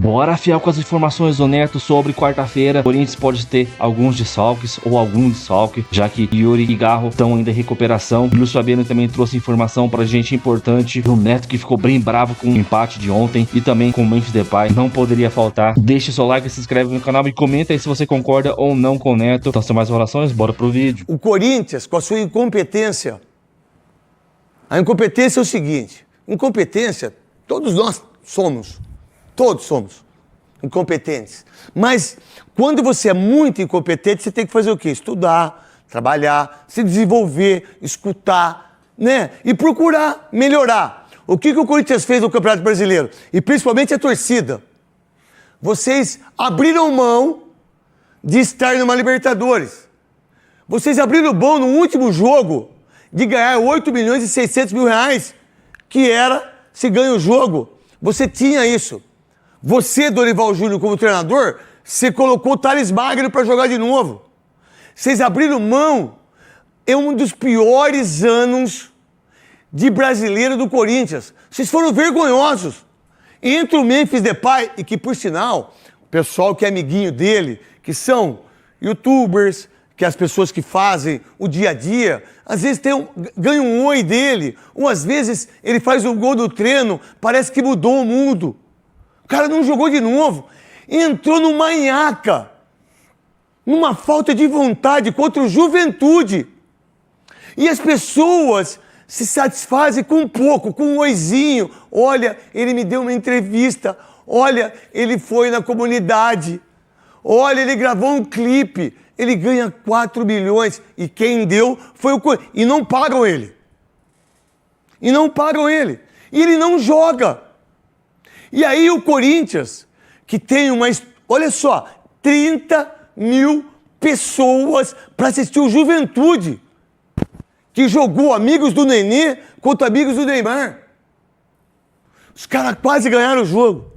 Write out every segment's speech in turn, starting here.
Bora afiar com as informações do Neto sobre quarta-feira. O Corinthians pode ter alguns desfalques ou algum desfalque, já que Yuri e Garro estão ainda em recuperação. O Luiz Fabiano também trouxe informação pra gente importante do Neto, que ficou bem bravo com o empate de ontem e também com o Memphis Depay. Não poderia faltar. Deixe seu like, se inscreve no canal e comenta aí se você concorda ou não com o Neto. Então, sem mais enrolações, bora pro vídeo. O Corinthians, com a sua incompetência, a incompetência é o seguinte: incompetência, todos nós somos. Todos somos incompetentes. Mas quando você é muito incompetente, você tem que fazer o quê? Estudar, trabalhar, se desenvolver, escutar, né? E procurar melhorar. O que o Corinthians fez no Campeonato Brasileiro? E principalmente a torcida. Vocês abriram mão de estar numa Libertadores. Vocês abriram mão no último jogo de ganhar 8 milhões e 600 mil reais, que era se ganha o jogo. Você tinha isso. Você, Dorival Júnior, como treinador, você colocou o Thales Magno para jogar de novo. Vocês abriram mão. É um dos piores anos de brasileiro do Corinthians. Vocês foram vergonhosos. Entre o Memphis Depay, e que, por sinal, o pessoal que é amiguinho dele, que são youtubers, que as pessoas que fazem o dia a dia, às vezes ganham um oi dele, ou às vezes ele faz um gol no treino, parece que mudou o mundo. O cara não jogou de novo, entrou numa nhaca, numa falta de vontade contra o Juventude. E as pessoas se satisfazem com pouco, com um oizinho. Olha, ele me deu uma entrevista. Olha, ele foi na comunidade. Olha, ele gravou um clipe. Ele ganha 4 milhões. E quem deu foi o Corinthians. E não pagam ele. E não pagam ele. E ele não joga. E aí o Corinthians, que tem uma... Olha só, 30 mil pessoas para assistir o Juventude, que jogou amigos do Nenê contra amigos do Neymar. Os caras quase ganharam o jogo.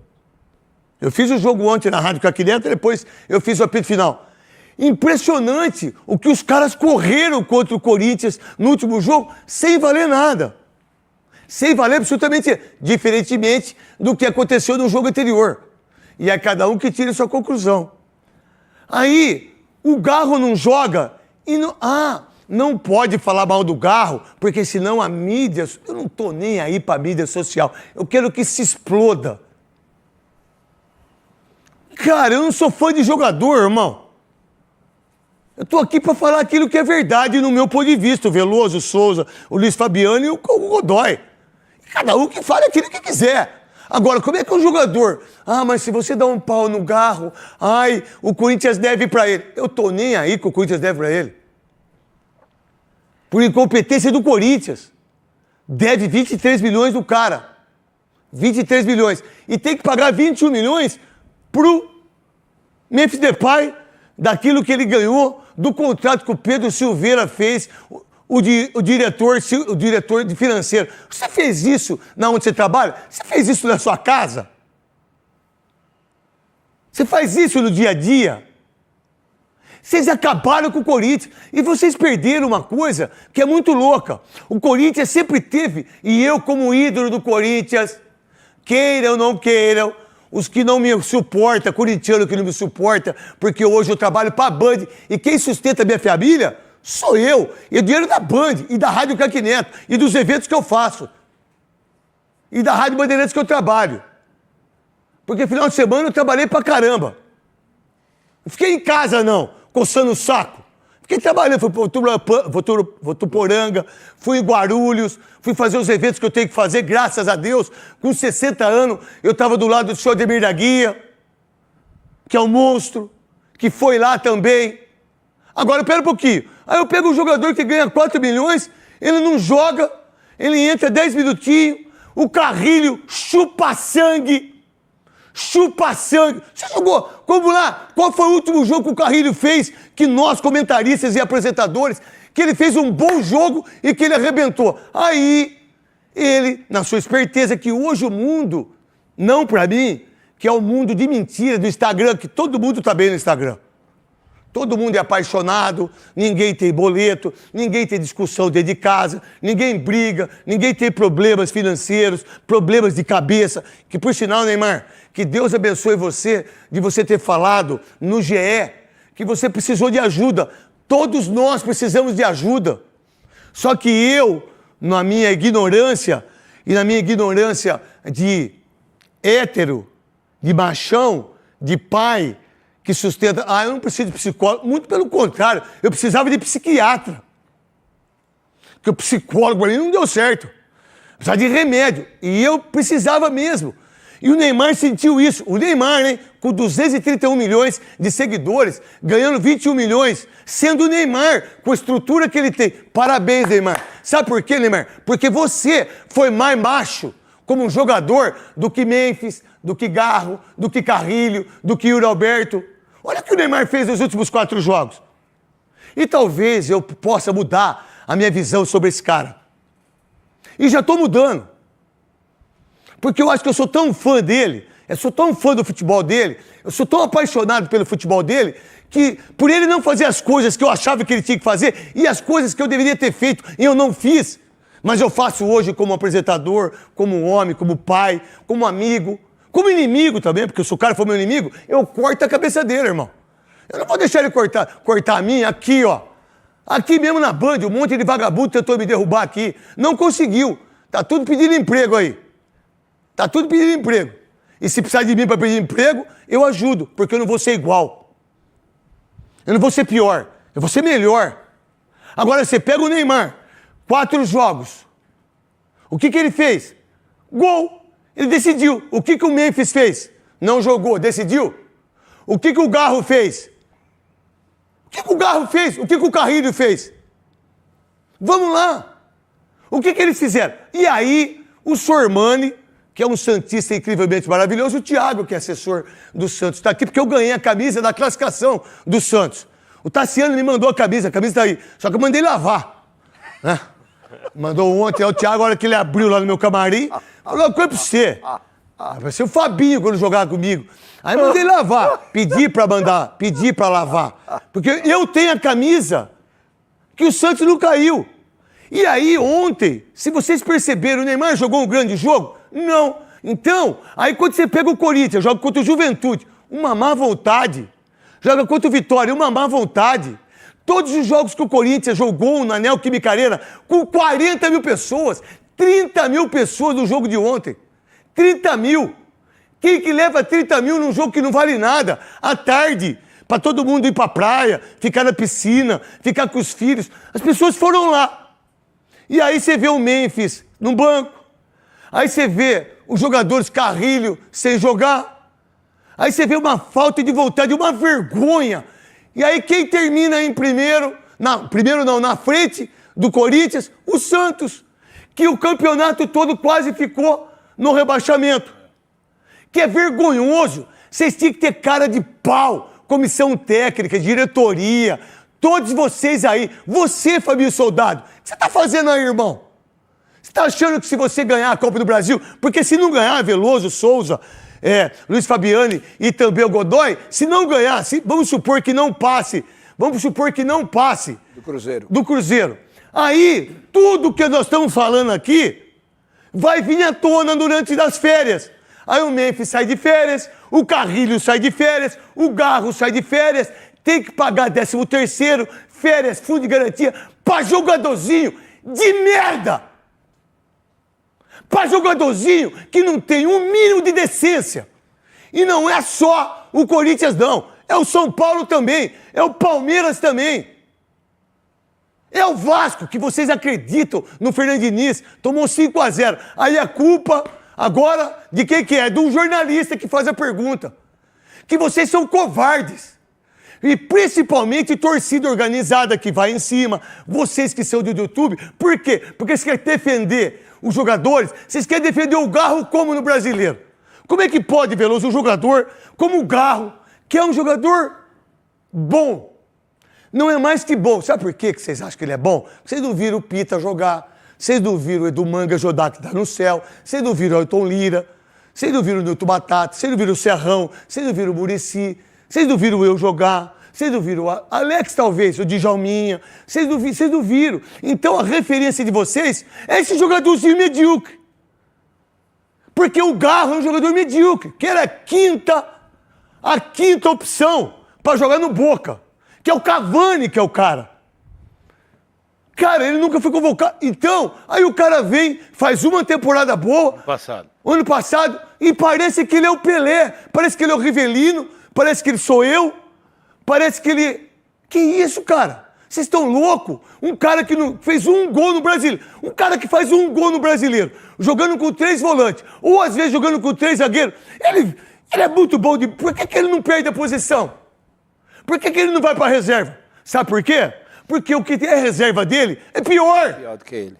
Eu fiz o jogo ontem na Rádio Caquineta, depois eu fiz o apito final. Impressionante o que os caras correram contra o Corinthians no último jogo, sem valer nada. Sem valer absolutamente, diferentemente do que aconteceu no jogo anterior. E é cada um que tira a sua conclusão. Aí, o Garro não joga e não... não pode falar mal do Garro, porque senão a mídia... Eu não tô nem aí pra mídia social. Eu quero que se exploda. Cara, eu não sou fã de jogador, irmão. Eu tô aqui pra falar aquilo que é verdade no meu ponto de vista. O Veloso, o Souza, o Luiz Fabiano e o Godoy. Cada um que fale aquilo que quiser. Agora, como é que um jogador... mas se você dá um pau no Garro, o Corinthians deve pra ele. Eu tô nem aí que o Corinthians deve pra ele. Por incompetência do Corinthians. Deve 23 milhões do cara. 23 milhões. E tem que pagar 21 milhões pro Memphis Depay, daquilo que ele ganhou, do contrato que o Pedro Silveira fez, o diretor de financeiro. Você fez isso na onde você trabalha? Você fez isso na sua casa? Você faz isso no dia a dia? Vocês acabaram com o Corinthians e vocês perderam uma coisa que é muito louca. O Corinthians sempre teve, e eu como ídolo do Corinthians, queiram ou não queiram, os que não me suportam, corintiano que não me suporta, porque hoje eu trabalho para a Band e quem sustenta a minha família sou eu. E o dinheiro da Band e da Rádio Caquineto e dos eventos que eu faço. E da Rádio Bandeirantes que eu trabalho. Porque final de semana eu trabalhei pra caramba. Não fiquei em casa não, coçando o saco. Fiquei trabalhando, fui para Votuporanga, fui em Guarulhos, fui fazer os eventos que eu tenho que fazer, graças a Deus. Com 60 anos, eu estava do lado do senhor Ademir da Guia, que é um monstro, que foi lá também. Agora, pera um pouquinho. Aí eu pego um jogador que ganha 4 milhões, ele não joga, ele entra 10 minutinhos, o Carrilho chupa sangue. Chupa sangue. Você jogou? Como lá? Qual foi o último jogo que o Carrilho fez, que nós, comentaristas e apresentadores, que ele fez um bom jogo e que ele arrebentou? Aí, ele, na sua esperteza, que hoje o mundo, não pra mim, que é o mundo de mentira do Instagram, que todo mundo tá bem no Instagram. Todo mundo é apaixonado, ninguém tem boleto, ninguém tem discussão dentro de casa, ninguém briga, ninguém tem problemas financeiros, problemas de cabeça. Que por sinal, Neymar, que Deus abençoe você de você ter falado no GE que você precisou de ajuda. Todos nós precisamos de ajuda. Só que eu, na minha ignorância, e na minha ignorância de hétero, de machão, de pai, que sustenta... eu não preciso de psicólogo. Muito pelo contrário, eu precisava de psiquiatra. Porque o psicólogo para mim não deu certo. Precisava de remédio. E eu precisava mesmo. E o Neymar sentiu isso. O Neymar, né, com 231 milhões de seguidores, ganhando 21 milhões, sendo o Neymar, com a estrutura que ele tem. Parabéns, Neymar. Sabe por quê, Neymar? Porque você foi mais macho como um jogador do que Memphis, do que Garro, do que Carrilho, do que Yuri Alberto. Olha o que o Neymar fez nos últimos 4 jogos. E talvez eu possa mudar a minha visão sobre esse cara. E já estou mudando. Porque eu acho que eu sou tão fã dele, eu sou tão fã do futebol dele, eu sou tão apaixonado pelo futebol dele, que por ele não fazer as coisas que eu achava que ele tinha que fazer e as coisas que eu deveria ter feito e eu não fiz, mas eu faço hoje como apresentador, como homem, como pai, como amigo, como inimigo também, porque se o cara for meu inimigo, eu corto a cabeça dele, irmão. Eu não vou deixar ele cortar a minha aqui, ó. Aqui mesmo na Band, um monte de vagabundo tentou me derrubar aqui. Não conseguiu. Tá tudo pedindo emprego aí. Tá tudo pedindo emprego. E se precisar de mim para pedir emprego, eu ajudo, porque eu não vou ser igual. Eu não vou ser pior. Eu vou ser melhor. Agora você pega o Neymar, 4 jogos. O que ele fez? Gol. Ele decidiu. O que o Memphis fez? Não jogou, decidiu. O que o Garro fez? O que o Garro fez? O que o Carrilho fez? Vamos lá. O que eles fizeram? E aí, o Sormani, que é um santista incrivelmente maravilhoso, o Thiago, que é assessor do Santos, está aqui porque eu ganhei a camisa da classificação do Santos. O Tassiano me mandou a camisa está aí. Só que eu mandei lavar. Né? Mandou ontem, o Thiago, a hora que ele abriu lá no meu camarim, falou uma coisa pra você. Vai ser o Fabinho quando jogar comigo. Aí mandei lavar. Pedi pra lavar. Porque eu tenho a camisa que o Santos não caiu. E aí, ontem, se vocês perceberam, o Neymar jogou um grande jogo? Não. Então, aí quando você pega o Corinthians, joga contra o Juventude, uma má vontade. Joga contra o Vitória, uma má vontade. Todos os jogos que o Corinthians jogou na Neoquímica Arena, com 40 mil pessoas, 30 mil pessoas no jogo de ontem. 30 mil. Quem que leva 30 mil num jogo que não vale nada? À tarde, para todo mundo ir pra praia, ficar na piscina, ficar com os filhos. As pessoas foram lá. E aí você vê o Memphis no banco. Aí você vê os jogadores Carrilho sem jogar. Aí você vê uma falta de vontade, uma vergonha. E aí quem termina em primeiro, na frente do Corinthians? O Santos, que o campeonato todo quase ficou no rebaixamento. Que é vergonhoso. Vocês tinham que ter cara de pau, comissão técnica, diretoria, todos vocês aí. Você, Fabinho Soldado, o que você está fazendo aí, irmão? Você está achando que se você ganhar a Copa do Brasil, porque se não ganhar Veloso, Souza, Luiz Fabiani e também o Godoy, se não ganhar, vamos supor que não passe, do Cruzeiro. Aí, tudo que nós estamos falando aqui vai vir à tona durante as férias. Aí o Memphis sai de férias, o Carrilho sai de férias, o Garro sai de férias, tem que pagar 13º, férias, fundo de garantia, para jogadorzinho de merda! Para jogadorzinho que não tem um mínimo de decência. E não é só o Corinthians, não. É o São Paulo também. É o Palmeiras também. É o Vasco, que vocês acreditam no Fernando Diniz. Tomou 5-0. Aí a culpa, agora, de quem que é? De um jornalista que faz a pergunta. Que vocês são covardes. E principalmente torcida organizada que vai em cima. Vocês que são do YouTube. Por quê? Porque vocês querem defender os jogadores. Vocês querem defender o Garro como no Brasileiro. Como é que pode, Veloso, um jogador como o Garro, que é um jogador bom? Não é mais que bom. Sabe por quê que vocês acham que ele é bom? Vocês não viram o Pita jogar. Vocês não viram o Edu Manga Jodá, que está no céu. Vocês não viram o Ayrton Lira. Vocês não viram o Nilton Batata. Vocês não viram o Serrão. Vocês não viram o Muricy. Vocês não viram eu jogar. Vocês não viram? Alex, talvez, o Djalminha. Vocês não viram. Então, a referência de vocês é esse jogadorzinho medíocre. Porque o Garro é um jogador medíocre, que era a quinta opção para jogar no Boca. Que é o Cavani, que é o cara. Cara, ele nunca foi convocado. Então, aí o cara vem, faz uma temporada boa. Ano passado. E parece que ele é o Pelé. Parece que ele é o Rivelino. Parece que ele sou eu. Parece que ele... Que isso, cara? Vocês estão loucos? Um cara que não fez um gol no Brasileiro. Um cara que faz um gol no Brasileiro. Jogando com 3 volantes. Ou às vezes jogando com 3 zagueiros. Ele é muito bom de... Por que ele não perde a posição? Por que ele não vai pra reserva? Sabe por quê? Porque o que é reserva dele é pior. Pior do que ele.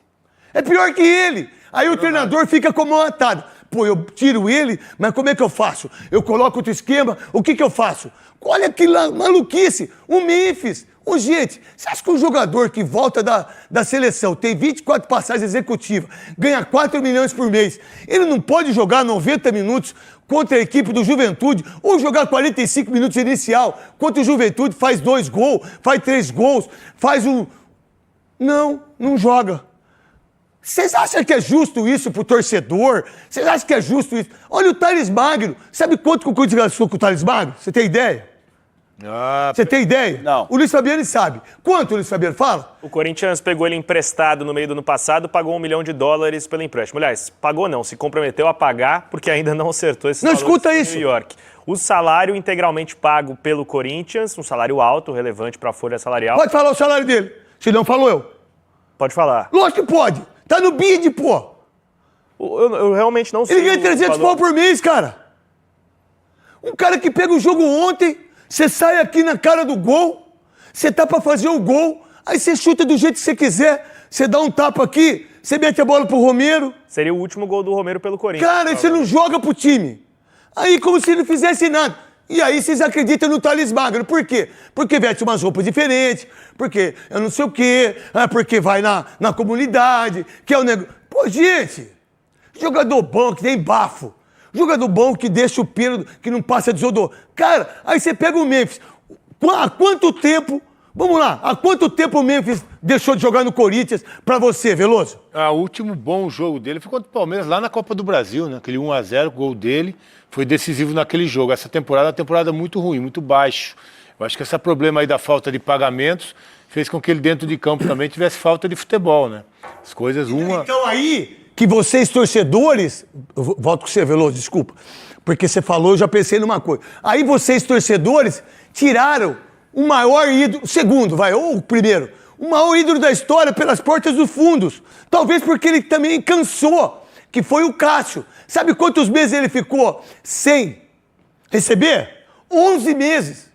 É pior que ele. Aí o treinador fica como um atado. Pô, eu tiro ele, mas como é que eu faço? Eu coloco outro esquema, o que eu faço? Olha que maluquice. O Memphis. Gente, você acha que um jogador que volta da seleção, tem 24 passagens executivas, ganha 4 milhões por mês, ele não pode jogar 90 minutos contra a equipe do Juventude, ou jogar 45 minutos inicial, contra o Juventude, faz 2 gols, faz 3 gols, faz um... Não joga. Vocês acham que é justo isso pro torcedor? Vocês acham que é justo isso? Olha o Thales Magno. Sabe quanto que o Corinthians gastou com o Thales Magno? Você tem ideia? Você tem ideia? Não. O Luiz Fabiano sabe. Quanto o Luiz Fabiano fala? O Corinthians pegou ele emprestado no meio do ano passado, pagou $1 milhão pelo empréstimo. Aliás, pagou não, se comprometeu a pagar, porque ainda não acertou esse valor. Não escuta isso. New York. O salário integralmente pago pelo Corinthians, um salário alto, relevante para a folha salarial. Pode falar o salário dele. Se não, falou eu. Pode falar. Lógico que pode. Tá no bid, pô. Eu realmente não sei. Ele ganha 300 pau por mês, cara. Um cara que pega o jogo ontem, você sai aqui na cara do gol, você tá pra fazer o gol, aí você chuta do jeito que você quiser, você dá um tapa aqui, você mete a bola pro Romero. Seria o último gol do Romero pelo Corinthians. Cara, você não joga pro time. Aí como se ele não fizesse nada. E aí vocês acreditam no Thales Magno. Por quê? Porque veste umas roupas diferentes, porque eu não sei o quê, porque vai na comunidade, que é o negócio. Pô, gente, jogador bom que tem bafo, jogador bom que deixa o pelo, que não passa desodor. Cara, aí você pega o Memphis. Há quanto tempo, vamos lá, há quanto tempo o Memphis deixou de jogar no Corinthians pra você, Veloso? O último bom jogo dele foi contra o Palmeiras, lá na Copa do Brasil, né? Aquele 1-0, o gol dele foi decisivo naquele jogo. Essa temporada é uma temporada muito ruim, muito baixo. Eu acho que esse problema aí da falta de pagamentos fez com que ele dentro de campo também tivesse falta de futebol, né? As coisas, Então aí, que vocês torcedores... Eu volto com você, Veloso, desculpa. Porque você falou, eu já pensei numa coisa. Aí vocês torcedores tiraram o maior ídolo... Segundo, ou o primeiro. O maior ídolo da história pelas portas dos fundos. Talvez porque ele também cansou, que foi o Cássio. Sabe quantos meses ele ficou sem receber? 11 meses.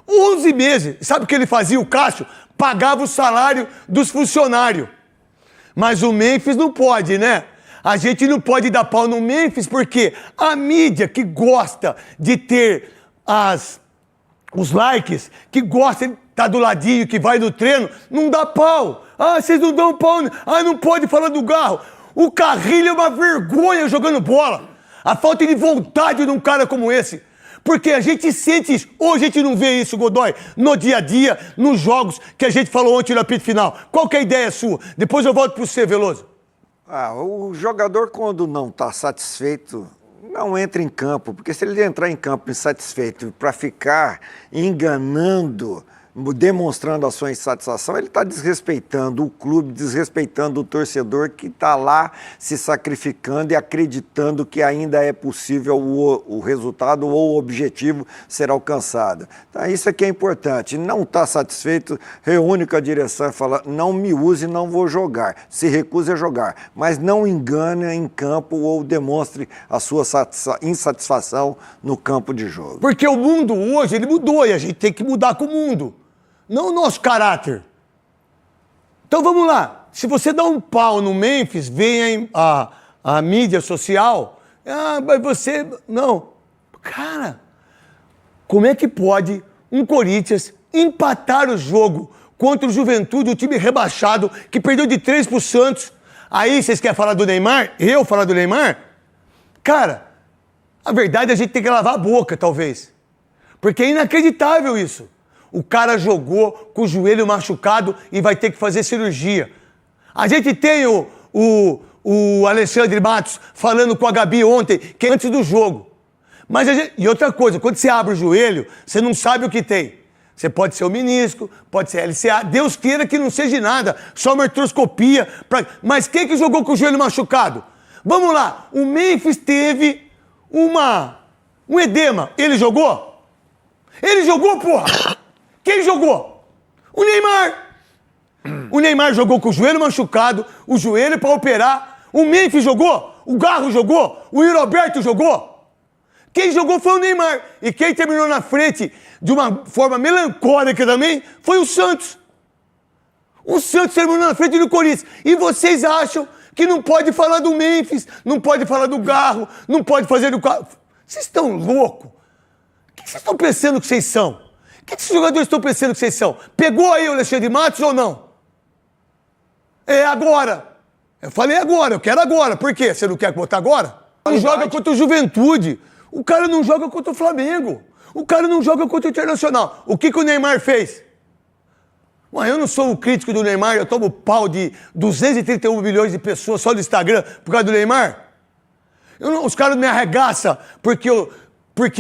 11 meses. Sabe o que ele fazia, o Cássio? Pagava o salário dos funcionários. Mas o Memphis não pode, né? A gente não pode dar pau no Memphis porque a mídia que gosta de ter os likes, que gosta de estar do ladinho, que vai no treino, não dá pau. Vocês não dão pau. Não pode falar do Garro. O Carrilho é uma vergonha jogando bola. A falta de vontade de um cara como esse. Porque a gente sente isso. Ou a gente não vê isso, Godoy, no dia a dia, nos jogos que a gente falou ontem no apito final. Qual que é a ideia sua? Depois eu volto para você, Veloso. O jogador, quando não está satisfeito, não entra em campo. Porque se ele entrar em campo insatisfeito para ficar enganando, demonstrando a sua insatisfação, ele está desrespeitando o clube, desrespeitando o torcedor que está lá se sacrificando e acreditando que ainda é possível o resultado ou o objetivo ser alcançado. Então, isso aqui é importante. Não está satisfeito, reúne com a direção e fala, não me use, não vou jogar. Se recuse a jogar, mas não engane em campo ou demonstre a sua insatisfação no campo de jogo. Porque o mundo hoje, ele mudou e a gente tem que mudar com o mundo. Não o nosso caráter. Então vamos lá. Se você dá um pau no Memphis, vem a mídia social. Mas você... Não. Cara, como é que pode um Corinthians empatar o jogo contra o Juventude, o time rebaixado, que perdeu de 3 pro Santos? Aí vocês querem falar do Neymar? Eu falar do Neymar? Cara, a verdade é a gente tem que lavar a boca, talvez. Porque é inacreditável isso. O cara jogou com o joelho machucado e vai ter que fazer cirurgia. A gente tem o Alexandre Matos falando com a Gabi ontem, que é antes do jogo. Mas e outra coisa, quando você abre o joelho, você não sabe o que tem. Você pode ser o menisco, pode ser LCA. Deus queira que não seja nada, só uma artroscopia. Mas quem que jogou com o joelho machucado? Vamos lá, o Memphis teve um edema. Ele jogou? Ele jogou, porra! Quem jogou? O Neymar! O Neymar jogou com o joelho machucado, o joelho para operar. O Memphis jogou, o Garro jogou, o Yuri Alberto jogou. Quem jogou foi o Neymar. E quem terminou na frente de uma forma melancólica também foi o Santos. O Santos terminou na frente do Corinthians. E vocês acham que não pode falar do Memphis, não pode falar do Garro, não pode fazer do... Vocês estão loucos? O que vocês estão pensando que vocês são? O que esses jogadores estão pensando que vocês são? Pegou aí o Alexandre Matos ou não? É agora. Eu falei agora, eu quero agora. Por quê? Você não quer botar agora? Não joga contra o Juventude. O cara não joga contra o Flamengo. O cara não joga contra o Internacional. O que o Neymar fez? Mas eu não sou um crítico do Neymar, eu tomo pau de 231 milhões de pessoas só no Instagram por causa do Neymar. Os caras me arregaçam porque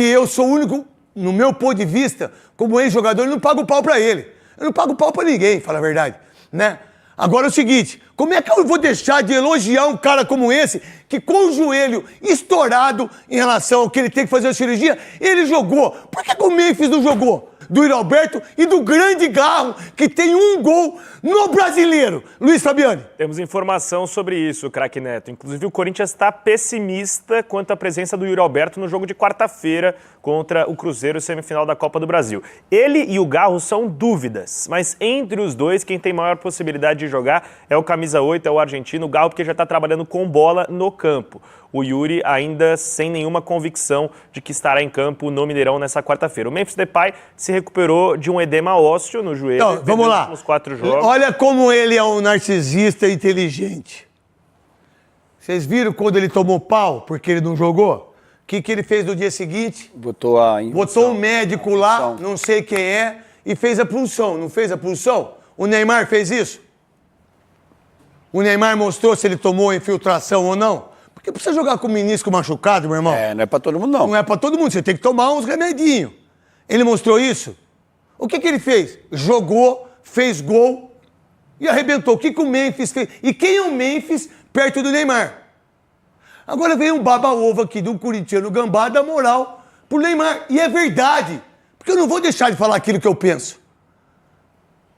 eu sou o único, no meu ponto de vista, como ex-jogador, eu não pago pau pra ele. Eu não pago pau pra ninguém, fala a verdade, né? Agora é o seguinte, como é que eu vou deixar de elogiar um cara como esse, que com o joelho estourado em relação ao que ele tem que fazer a cirurgia, ele jogou. Por que o Memphis não jogou? Do Yuri Alberto e do grande Garro, que tem um gol no Brasileiro. Luiz Fabiani. Temos informação sobre isso, craque Neto. Inclusive, o Corinthians está pessimista quanto à presença do Yuri Alberto no jogo de quarta-feira contra o Cruzeiro, semifinal da Copa do Brasil. Ele e o Garro são dúvidas, mas entre os dois, quem tem maior possibilidade de jogar é o camisa 8, é o argentino, o Garro, porque já está trabalhando com bola no campo. O Yuri ainda sem nenhuma convicção de que estará em campo no Mineirão nessa quarta-feira. O Memphis Depay se recuperou de um edema ósseo no joelho. Então, vamos lá. Nos 4 jogos. Olha como ele é um narcisista inteligente. Vocês viram quando ele tomou pau porque ele não jogou? O que ele fez no dia seguinte? Botou um médico lá, não sei quem é, e fez a punção. Não fez a punção? O Neymar fez isso? O Neymar mostrou se ele tomou infiltração ou não? Porque precisa jogar com o menisco machucado, meu irmão. Não é pra todo mundo, não. Não é pra todo mundo, você tem que tomar uns remedinhos. Ele mostrou isso? O que ele fez? Jogou, fez gol e arrebentou. O que o Memphis fez? E quem é o Memphis perto do Neymar? Agora vem um baba-ovo aqui de um corintiano gambá da moral pro Neymar. E é verdade, porque eu não vou deixar de falar aquilo que eu penso.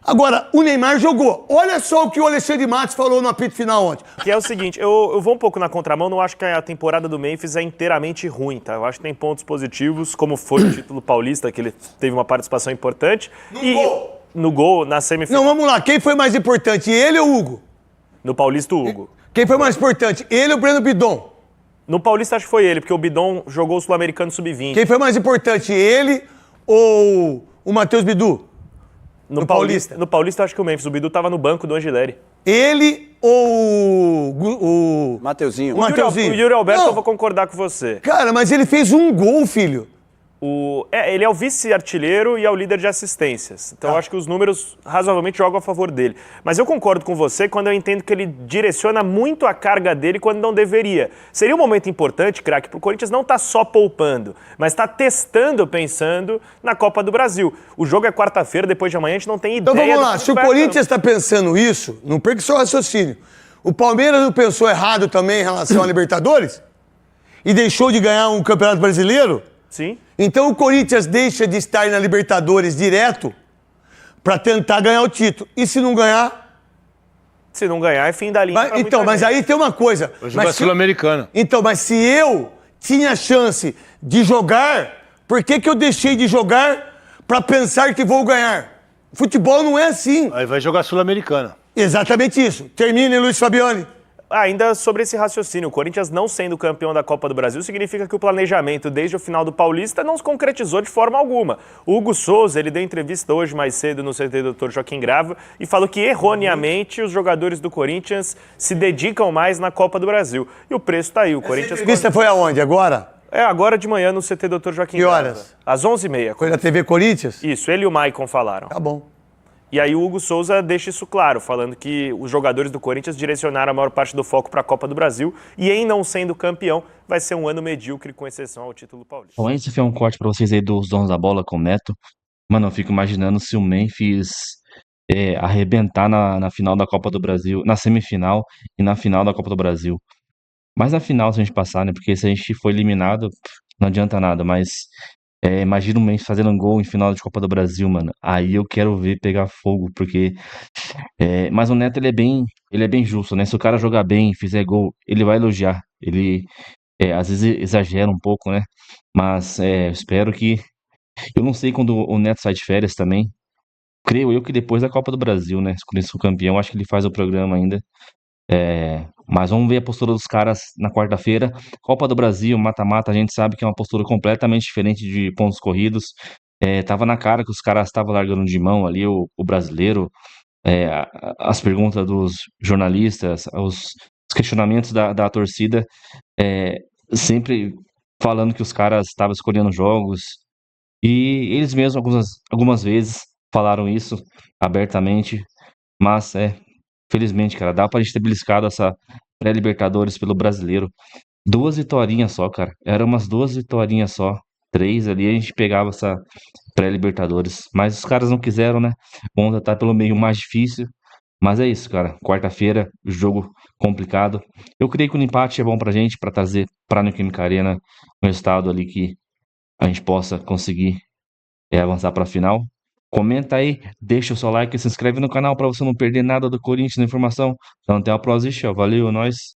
Agora, o Neymar jogou. Olha só o que o Alexandre Matos falou no apito final ontem. Que é o seguinte, eu vou um pouco na contramão, não acho que a temporada do Memphis é inteiramente ruim, tá? Eu acho que tem pontos positivos, como foi o título paulista, que ele teve uma participação importante. No gol, na semifinal. Não, vamos lá. Quem foi mais importante, ele ou o Hugo? No Paulista, o Hugo. Quem foi mais importante, ele ou o Breno Bidon? No Paulista, acho que foi ele, porque o Bidon jogou o Sul-Americano Sub-20. Quem foi mais importante, ele ou o Matheus Bidu? No Paulista? No Paulista, acho que o Memphis. O Bidu tava no banco do Angileri. Ele ou o Mateuzinho. O Yuri Alberto, não. Eu vou concordar com você. Cara, mas ele fez um gol, filho. Ele é o vice-artilheiro e é o líder de assistências. Então eu acho que os números razoavelmente jogam a favor dele. Mas eu concordo com você quando eu entendo que ele direciona muito a carga dele quando não deveria. Seria um momento importante, craque, para o Corinthians não estar só poupando, mas estar testando, pensando na Copa do Brasil. O jogo é quarta-feira, depois de amanhã a gente não tem ideia. Então vamos lá, se o Corinthians está pensando isso, não perca seu raciocínio. O Palmeiras não pensou errado também em relação à Libertadores? E deixou de ganhar um Campeonato Brasileiro? Sim. Então o Corinthians deixa de estar na Libertadores direto para tentar ganhar o título. E se não ganhar? Se não ganhar, é fim da linha. Mas aí tem uma coisa. Vai jogar Sul-Americana. Então, mas se eu tinha chance de jogar, por que eu deixei de jogar para pensar que vou ganhar? Futebol não é assim. Aí vai jogar Sul-Americana. Exatamente isso. Termine, Luiz Fabiani. Ainda sobre esse raciocínio, o Corinthians não sendo campeão da Copa do Brasil significa que o planejamento desde o final do Paulista não se concretizou de forma alguma. O Hugo Souza, ele deu entrevista hoje mais cedo no CT do Dr. Joaquim Grava e falou que erroneamente os jogadores do Corinthians se dedicam mais na Copa do Brasil. E o preço está aí. O Corinthians. A entrevista foi aonde? Agora? É agora de manhã no CT Dr. Joaquim Que Grava. horas? Às 11h30. Foi na TV Corinthians? Isso, ele e o Maicon falaram. Tá bom. E aí o Hugo Souza deixa isso claro, falando que os jogadores do Corinthians direcionaram a maior parte do foco para a Copa do Brasil e em não sendo campeão, vai ser um ano medíocre com exceção ao título paulista. Bom, esse foi um corte pra vocês aí dos donos da bola com o Neto. Mano, eu fico imaginando se o Memphis arrebentar na final da Copa do Brasil, na semifinal e na final da Copa do Brasil. Mas na final, se a gente passar, né? Porque se a gente for eliminado, não adianta nada. Mas imagina o Memphis fazendo um gol em final de Copa do Brasil, mano. Aí eu quero ver pegar fogo, porque. Mas o Neto, ele é bem justo, né? Se o cara jogar bem, fizer gol, ele vai elogiar. Ele às vezes exagera um pouco, né? Mas espero que. Eu não sei quando o Neto sai de férias também. Creio eu que depois da Copa do Brasil, né? Quando ele for campeão, acho que ele faz o programa ainda. Mas vamos ver a postura dos caras na quarta-feira. Copa do Brasil, mata-mata, a gente sabe que é uma postura completamente diferente de pontos corridos. Tava na cara que os caras estavam largando de mão ali o brasileiro. As perguntas dos jornalistas, os questionamentos da torcida, sempre falando que os caras estavam escolhendo jogos. E eles mesmos, algumas vezes, falaram isso abertamente. Mas, felizmente, cara, dá pra gente ter beliscado essa pré-Libertadores pelo brasileiro. 2 vitórias só, cara. Eram umas 2 vitórias só. 3 ali, a gente pegava essa pré-Libertadores. Mas os caras não quiseram, né? Ontem tá pelo meio mais difícil. Mas é isso, cara. Quarta-feira, jogo complicado. Eu creio que o empate é bom pra gente, pra trazer pra Neoquímica Arena um resultado ali que a gente possa conseguir avançar pra final. Comenta aí, deixa o seu like e se inscreve no canal pra você não perder nada do Corinthians na informação. Então até a próxima, valeu, nós.